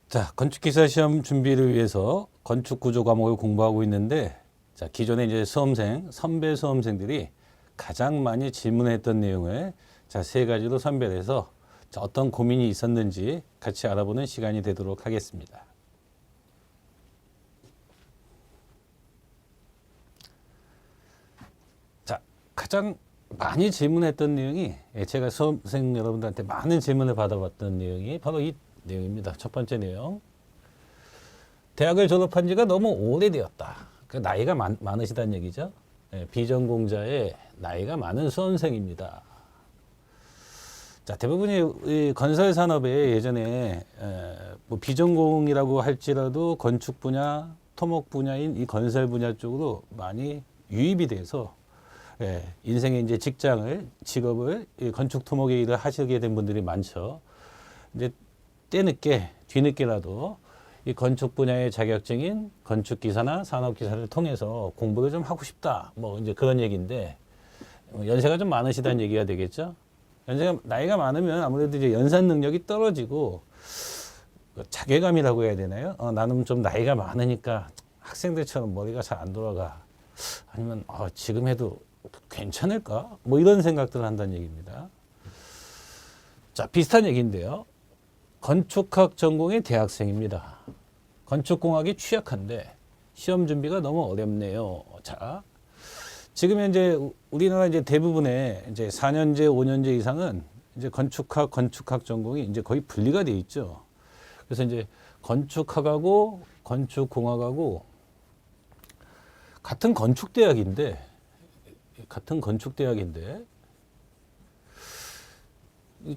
자, 건축기사 시험 준비를 위해서 건축구조 과목을 공부하고 있는데, 자, 기존에 이제 선배 수험생들이 가장 많이 질문했던 내용을 자, 세 가지로 선별해서 자, 어떤 고민이 있었는지 같이 알아보는 시간이 되도록 하겠습니다. 자, 가장 많이 질문했던 내용이 제가 수험생 여러분들한테 많은 질문을 받아봤던 내용이 바로 이 내용입니다. 첫 번째 내용. 대학을 졸업한 지가 너무 오래되었다. 그 나이가 많으시다는 얘기죠. 비전공자의 나이가 많은 수험생입니다. 자, 대부분의 이 건설 산업에 예전에 뭐 비전공이라고 할지라도 건축 분야, 토목 분야인 이 건설 분야 쪽으로 많이 유입이 돼서 인생의 이제 직업을 건축 토목의 일을 하시게 된 분들이 많죠. 이제 뒤늦게라도 이 건축 분야의 자격증인 건축기사나 산업기사를 통해서 공부를 좀 하고 싶다. 뭐 이제 그런 얘기인데, 연세가 좀 많으시다는 얘기가 되겠죠. 나이가 많으면 아무래도 이제 연산 능력이 떨어지고, 자괴감이라고 해야 되나요? 나는 좀 나이가 많으니까 학생들처럼 머리가 잘 안 돌아가. 아니면, 지금 해도 괜찮을까? 뭐 이런 생각들을 한다는 얘기입니다. 자, 비슷한 얘기인데요. 건축학 전공의 대학생입니다. 건축공학이 취약한데 시험 준비가 너무 어렵네요. 자, 지금 현재 우리나라 이제 대부분의 이제 4년제, 5년제 이상은 이제 건축학 전공이 이제 거의 분리가 돼 있죠. 그래서 이제 건축학하고 건축공학하고 같은 건축대학인데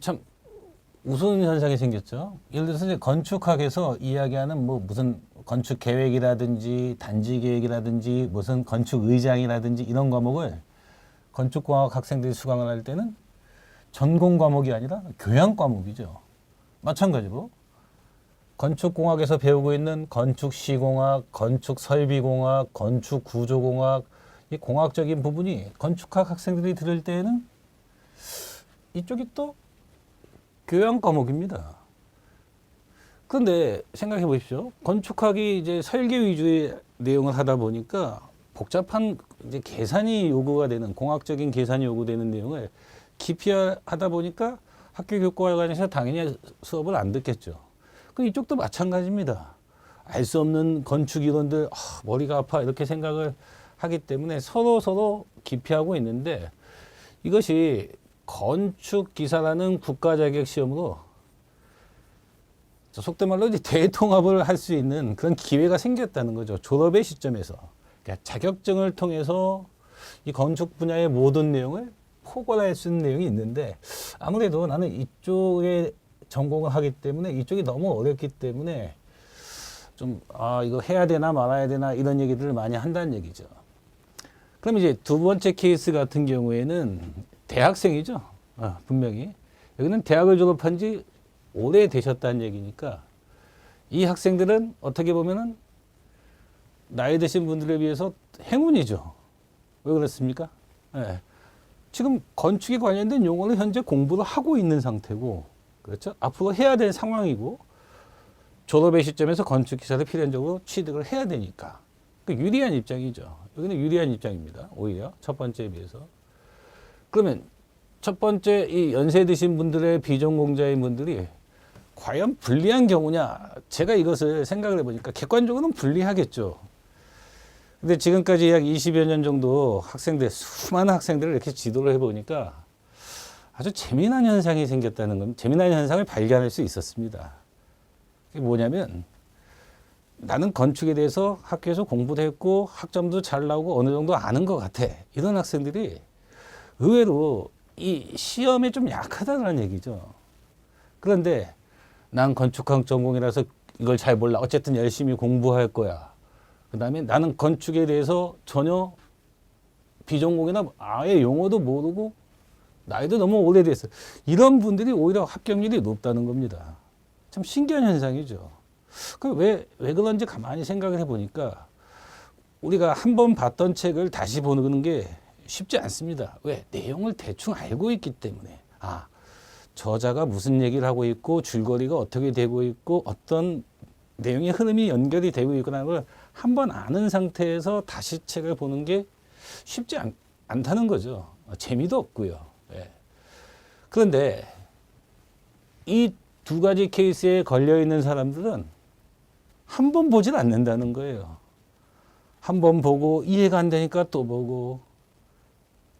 참 우스운 현상이 생겼죠. 예를 들어서 이제 건축학에서 이야기하는 뭐 무슨 건축 계획이라든지 단지 계획이라든지 무슨 건축 의장이라든지 이런 과목을 건축공학 학생들이 수강을 할 때는 전공 과목이 아니라 교양 과목이죠. 마찬가지로 건축공학에서 배우고 있는 건축시공학, 건축설비공학, 건축구조공학 이 공학적인 부분이 건축학 학생들이 들을 때에는 이쪽이 또 교양 과목입니다. 그런데 생각해 보십시오. 건축학이 이제 설계 위주의 내용을 하다 보니까 복잡한 이제 계산이 요구가 되는 공학적인 계산이 요구되는 내용을 깊이 하다 보니까 학교 교과관에서 당연히 수업을 안 듣겠죠. 그 이쪽도 마찬가지입니다. 알 수 없는 건축 이론들 머리가 아파 이렇게 생각을 하기 때문에 서로 기피하고 있는데 이것이 건축기사라는 국가자격시험으로 속된 말로 이제 대통합을 할 수 있는 그런 기회가 생겼다는 거죠. 졸업의 시점에서. 그러니까 자격증을 통해서 이 건축 분야의 모든 내용을 포괄할 수 있는 내용이 있는데 아무래도 나는 이쪽에 전공을 하기 때문에 이쪽이 너무 어렵기 때문에 좀 이거 해야 되나 말아야 되나 이런 얘기들을 많이 한다는 얘기죠. 그럼 이제 두 번째 케이스 같은 경우에는 대학생이죠. 분명히. 여기는 대학을 졸업한 지 오래 되셨다는 얘기니까 이 학생들은 어떻게 보면은 나이 드신 분들에 비해서 행운이죠. 왜 그렇습니까? 지금 건축에 관련된 용어를 현재 공부를 하고 있는 상태고, 그렇죠? 앞으로 해야 될 상황이고, 졸업의 시점에서 건축기사를 필연적으로 취득을 해야 되니까. 유리한 입장이죠. 여기는 유리한 입장입니다. 오히려 첫 번째에 비해서. 그러면 첫 번째 이 연세 드신 분들의 비전공자인 분들이 과연 불리한 경우냐? 제가 이것을 생각을 해보니까 객관적으로는 불리하겠죠. 근데 지금까지 약 20여 년 정도 수많은 학생들을 이렇게 지도를 해보니까 아주 재미난 현상이 생겼다는 건, 재미난 현상을 발견할 수 있었습니다. 그게 뭐냐면, 나는 건축에 대해서 학교에서 공부도 했고, 학점도 잘 나오고 어느 정도 아는 것 같아. 이런 학생들이 의외로 이 시험에 좀 약하다는 얘기죠. 그런데 난 건축학 전공이라서 이걸 잘 몰라. 어쨌든 열심히 공부할 거야. 그 다음에 나는 건축에 대해서 전혀 비전공이나 아예 용어도 모르고 나이도 너무 오래됐어. 이런 분들이 오히려 합격률이 높다는 겁니다. 참 신기한 현상이죠. 왜 그런지 가만히 생각을 해보니까 우리가 한 번 봤던 책을 다시 보는 게 쉽지 않습니다. 왜? 내용을 대충 알고 있기 때문에. 아, 저자가 무슨 얘기를 하고 있고 줄거리가 어떻게 되고 있고 어떤 내용의 흐름이 연결이 되고 있구나 걸 한 번 아는 상태에서 다시 책을 보는 게 쉽지 않다는 거죠. 재미도 없고요. 예. 그런데 이 두 가지 케이스에 걸려 있는 사람들은 한 번 보질 않는다는 거예요. 한 번 보고 이해가 안 되니까 또 보고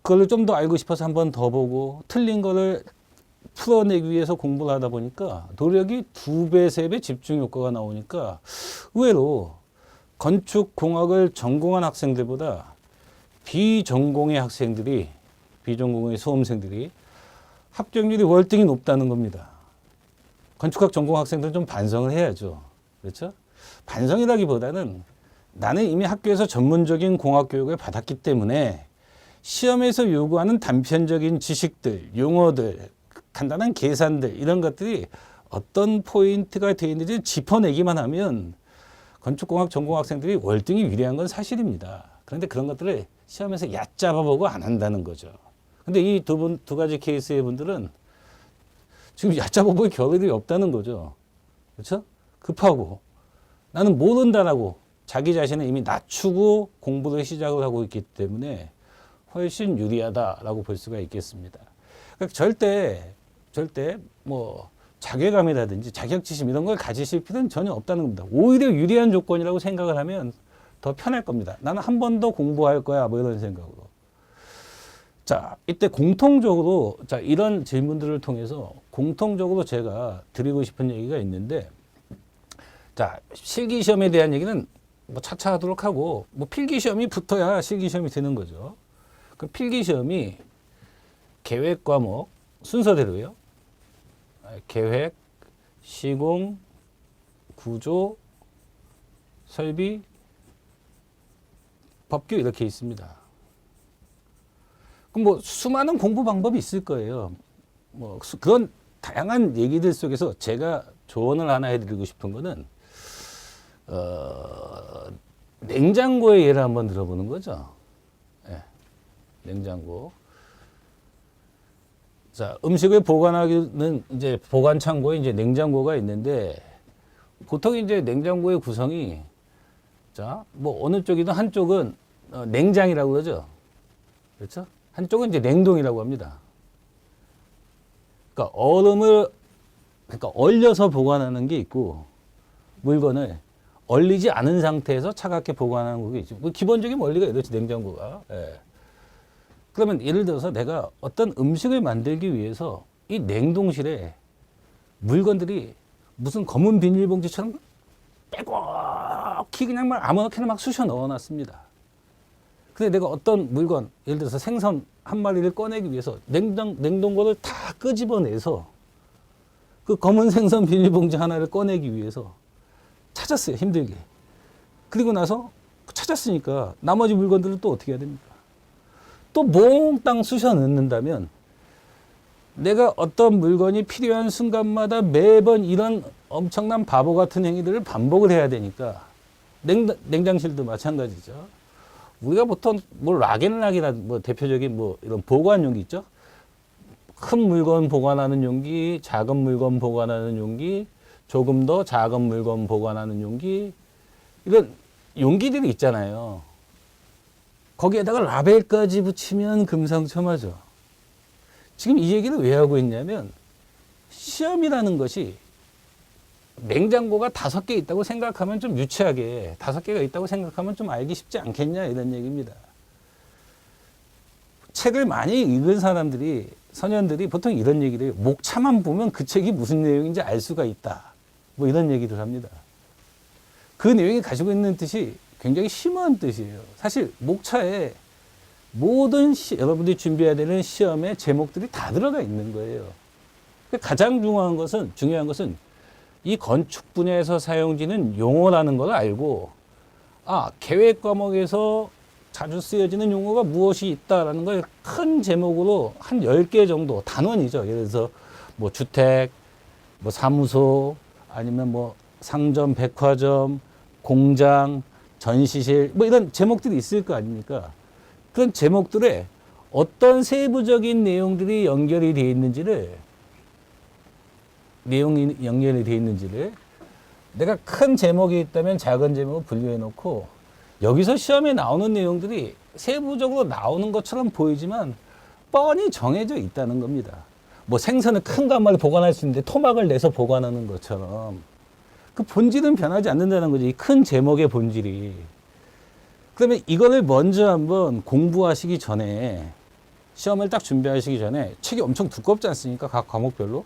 그걸 좀 더 알고 싶어서 한 번 더 보고 틀린 거를 풀어내기 위해서 공부를 하다 보니까 노력이 2배, 3배 집중 효과가 나오니까 의외로 건축공학을 전공한 학생들보다 비전공의 학생들이, 비전공의 수험생들이 합격률이 월등히 높다는 겁니다. 건축학 전공 학생들은 좀 반성을 해야죠. 그렇죠? 반성이라기보다는 나는 이미 학교에서 전문적인 공학 교육을 받았기 때문에 시험에서 요구하는 단편적인 지식들, 용어들, 간단한 계산들 이런 것들이 어떤 포인트가 되어 있는지 짚어내기만 하면 건축공학 전공 학생들이 월등히 유리한 건 사실입니다. 그런데 그런 것들을 시험에서 얕잡아보고 안 한다는 거죠. 근데 이 두 가지 케이스의 분들은 지금 얕잡아볼 겨를이 없다는 거죠. 그렇죠? 급하고 나는 모른다라고 자기 자신을 이미 낮추고 공부를 시작을 하고 있기 때문에 훨씬 유리하다라고 볼 수가 있겠습니다. 그러니까 절대 뭐 자괴감이라든지 자격지심 이런 걸 가지실 필요는 전혀 없다는 겁니다. 오히려 유리한 조건이라고 생각을 하면 더 편할 겁니다. 나는 한 번 더 공부할 거야 뭐 이런 생각으로. 자, 이때 공통적으로 자 이런 질문들을 통해서 공통적으로 제가 드리고 싶은 얘기가 있는데, 자 실기시험에 대한 얘기는 뭐 차차 하도록 하고, 뭐 필기시험이 붙어야 실기시험이 되는 거죠. 그 필기시험이 계획 과목 순서대로요. 계획, 시공, 구조, 설비, 법규 이렇게 있습니다. 그럼 뭐 수많은 공부 방법이 있을 거예요. 뭐 그런 다양한 얘기들 속에서 제가 조언을 하나 해드리고 싶은 거는 냉장고의 예를 한번 들어보는 거죠. 네, 냉장고. 자, 음식을 보관하기는 이제 보관 창고에 이제 냉장고가 있는데 보통 이제 냉장고의 구성이 자, 뭐 어느 쪽이든 한쪽은 냉장이라고 그러죠. 그렇죠? 한쪽은 이제 냉동이라고 합니다. 그러니까 그러니까 얼려서 보관하는 게 있고 물건을 얼리지 않은 상태에서 차갑게 보관하는 게 있죠. 기본적인 원리가 이렇지, 냉장고가. 예. 그러면 예를 들어서 내가 어떤 음식을 만들기 위해서 이 냉동실에 물건들이 무슨 검은 비닐봉지처럼 빼곡히 그냥 막 아무렇게나 막 쑤셔 넣어놨습니다. 근데 내가 어떤 물건, 예를 들어서 생선 한 마리를 꺼내기 위해서 냉동고를 다 끄집어내서 그 검은 생선 비닐봉지 하나를 꺼내기 위해서 찾았어요, 힘들게. 그리고 나서 찾았으니까 나머지 물건들을 또 어떻게 해야 됩니까? 또 몽땅 쑤셔 넣는다면 내가 어떤 물건이 필요한 순간마다 매번 이런 엄청난 바보 같은 행위들을 반복을 해야 되니까 냉장실도 마찬가지죠. 우리가 보통 뭐 락앤락이나 뭐 대표적인 뭐 이런 보관 용기 있죠. 큰 물건 보관하는 용기, 작은 물건 보관하는 용기, 조금 더 작은 물건 보관하는 용기, 이런 용기들이 있잖아요. 거기에다가 라벨까지 붙이면 금상첨화죠. 지금 이 얘기를 왜 하고 있냐면 시험이라는 것이 냉장고가 5개 있다고 생각하면 좀 유치하게 5개가 있다고 생각하면 좀 알기 쉽지 않겠냐 이런 얘기입니다. 책을 많이 읽은 사람들이 선현들이 보통 이런 얘기를 해요. 목차만 보면 그 책이 무슨 내용인지 알 수가 있다. 뭐 이런 얘기를 합니다. 그 내용이 가지고 있는 뜻이 굉장히 심오한 뜻이에요. 사실 목차에 모든 여러분들이 준비해야 되는 시험의 제목들이 다 들어가 있는 거예요. 가장 중요한 것은 이 건축 분야에서 사용되는 용어라는 걸 알고, 계획 과목에서 자주 쓰여지는 용어가 무엇이 있다라는 걸 큰 제목으로 한 10개 정도 단원이죠. 예를 들어서 뭐 주택, 뭐 사무소, 아니면 뭐 상점, 백화점, 공장, 전시실 뭐 이런 제목들이 있을 거 아닙니까? 그런 제목들에 어떤 세부적인 내용들이 연결이 되어 있는지를 내용이 연결이 되어 있는지를 내가 큰 제목이 있다면 작은 제목을 분류해 놓고 여기서 시험에 나오는 내용들이 세부적으로 나오는 것처럼 보이지만 뻔히 정해져 있다는 겁니다. 뭐 생선을 큰 간말을 보관할 수 있는데 토막을 내서 보관하는 것처럼 그 본질은 변하지 않는다는 거죠. 이 큰 제목의 본질이. 그러면 이거를 먼저 한번 공부하시기 전에 시험을 딱 준비하시기 전에 책이 엄청 두껍지 않습니까? 각 과목별로.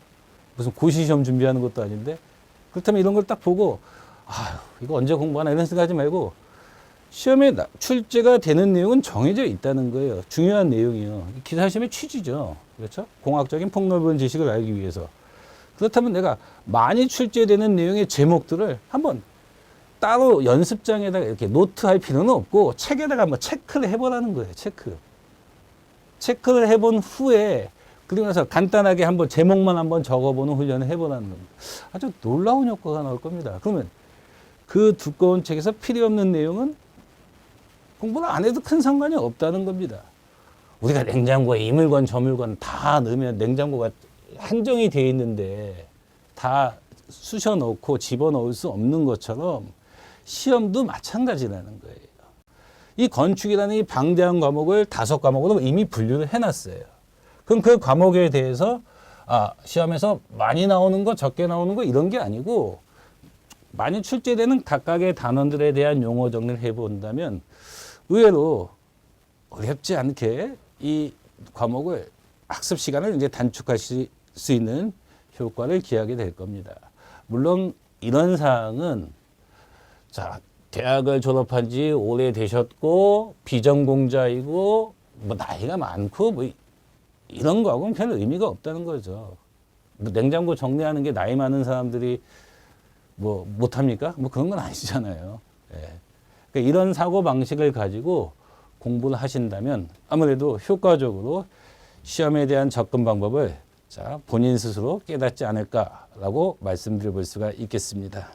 무슨 고시시험 준비하는 것도 아닌데 그렇다면 이런 걸 딱 보고 아휴 이거 언제 공부하나 이런 생각하지 말고 시험에 출제가 되는 내용은 정해져 있다는 거예요. 중요한 내용이요. 기사 시험의 취지죠. 그렇죠? 공학적인 폭넓은 지식을 알기 위해서. 그렇다면 내가 많이 출제되는 내용의 제목들을 한번 따로 연습장에다가 이렇게 노트할 필요는 없고 책에다가 한번 체크를 해보라는 거예요. 체크를 해본 후에 그리고 나서 간단하게 한번 제목만 한번 적어보는 훈련을 해보라는 겁니다. 아주 놀라운 효과가 나올 겁니다. 그러면 그 두꺼운 책에서 필요 없는 내용은 공부를 안 해도 큰 상관이 없다는 겁니다. 우리가 냉장고에 이 물건 저 물건 다 넣으면 냉장고가 한정이 되어 있는데 다 쑤셔 넣고 집어넣을 수 없는 것처럼 시험도 마찬가지라는 거예요. 이 건축이라는 이 방대한 과목을 5과목으로 이미 분류를 해놨어요. 그럼 그 과목에 대해서 시험에서 많이 나오는 거 적게 나오는 거 이런 게 아니고 많이 출제되는 각각의 단원들에 대한 용어 정리를 해본다면 의외로 어렵지 않게 이 과목을 학습 시간을 이제 단축하실 수 있는 효과를 기하게 될 겁니다. 물론 이런 사항은 자 대학을 졸업한 지 오래되셨고 비전공자이고 뭐 나이가 많고 뭐 이런 거하고는 별 의미가 없다는 거죠. 뭐 냉장고 정리하는 게 나이 많은 사람들이 뭐 못합니까? 뭐 그런 건 아니잖아요. 예. 그러니까 이런 사고 방식을 가지고 공부를 하신다면 아무래도 효과적으로 시험에 대한 접근 방법을 본인 스스로 깨닫지 않을까라고 말씀드려 볼 수가 있겠습니다.